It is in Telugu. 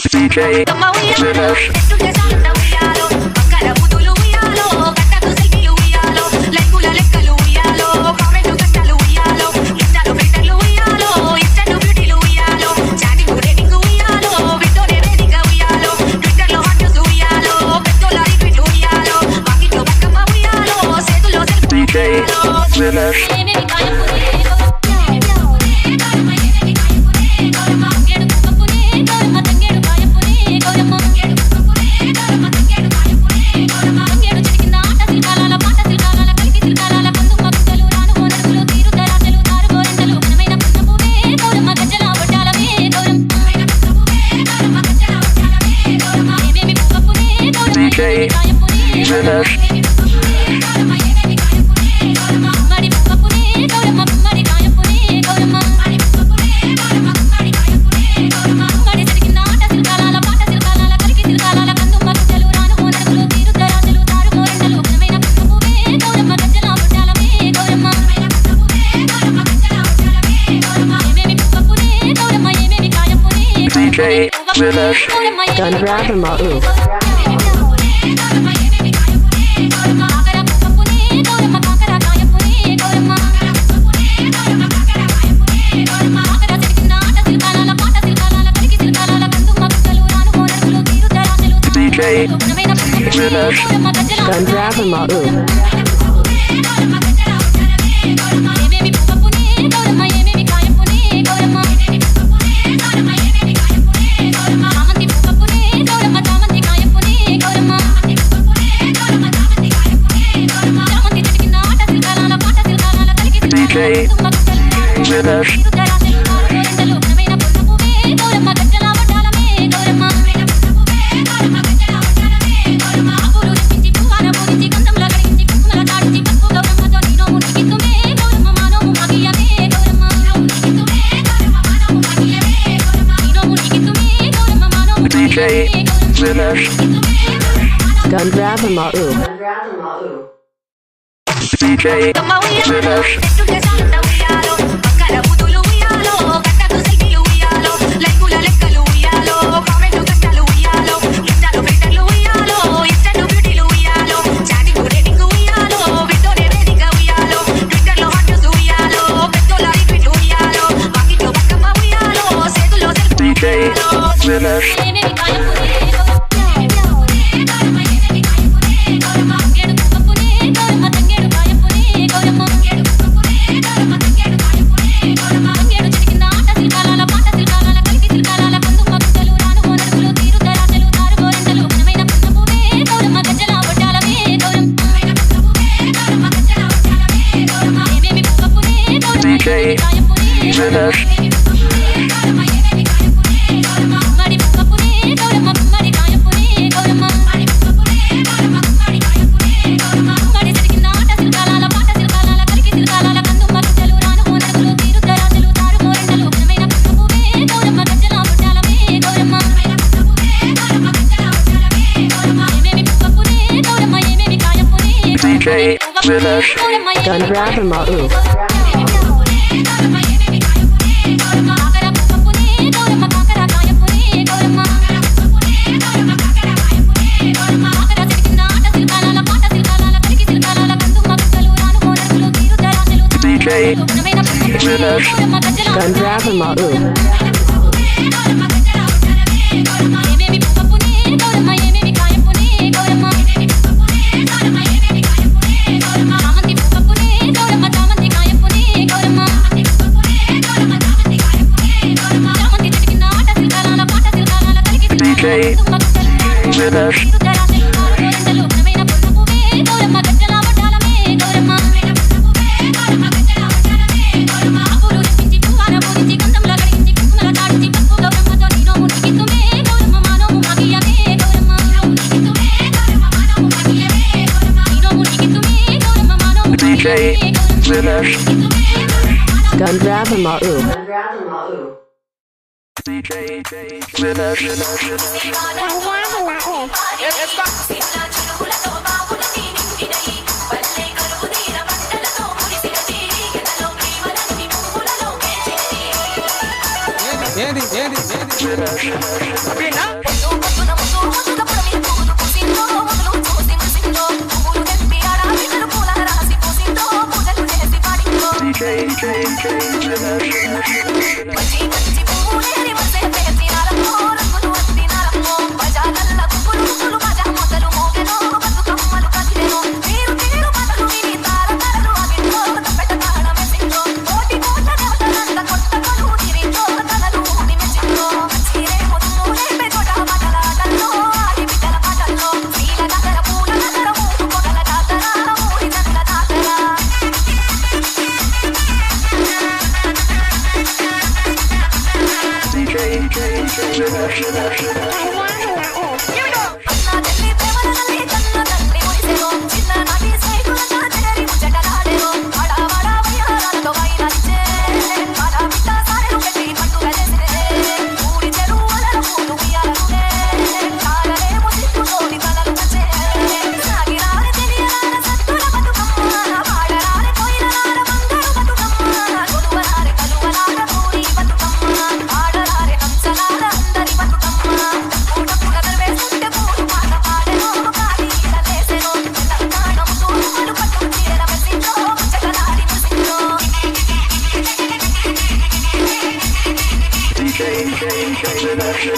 DJ Finish. Finish. DJ Finish. DJ Finish. Gandrava Ma'u. DJ Finish. Gandrava Ma'u. DJ Finish. DJ Finish. Gandrava Ma'u. DJ Finish. DJ Finish. DJ Finish. DJ Finish. Gandrava Ma'u. DJ Finish. Gandrava Ma'u. DJ Finish. DJ Finish. Gandrava Ma'u. DJ Finish. Finish. మంచి మంచి పూలేరి మసే పేర్చినారమ్మో రంగులు అద్దినారమ్మో బజార్లల్ల గుంపులు గుంపులు మజా మొదలు మోగెనో బతుకమ్మలు కదిలెనో తీరు తీరు పాటలు విని తారతరలు ఆగిందో తప్పెట తాళమేసిందో కోటి కోట్ల దేవతలంత కొత్త కొలువు తిరిందో తలలు నిమెచిందో చీరే ముద్దు లేపే చోట మాటలాటల్లో ఆడి బిడ్డల పాటల్లో నీల నగర పూల నగర మూడు పొగల జాతర మూడి జనుల జాతర అన్నా తల్లి ప్రేమలల్లి కన్న తల్లి మురిసెనో చిన్ననాటి స్నేహితులతో చేరి ముచ్చటలాడెనో వాడా వయ్యారాలతో వైనచ్చే వాడా బిడ్డ సారెలు పెట్టి పండుగ చేసే ఊరి చెరువులలో పూలు ఉయ్యాలనునే తారలే ముసిట్టుతోని తలలు వచ్చే సాగిరాని తెలియరాల సత్తుల బతుకమ్మ వాడరాని పోయినరాల బంగారు బతుకమ్మ కొలువరారే కలువరాల పూరి బతుకమ్మ ఆడరారే హంసలాల అందరి బతుకమ్మ పూటప్పుల దర్వేస్తుంటే పూలు పాట పాడెనో కాలీల లేసెనో తెలంగాణం తూములు పట్టు చీర మెసిందో ముచ్చటలాడి ముసిందో DJ Vinashe.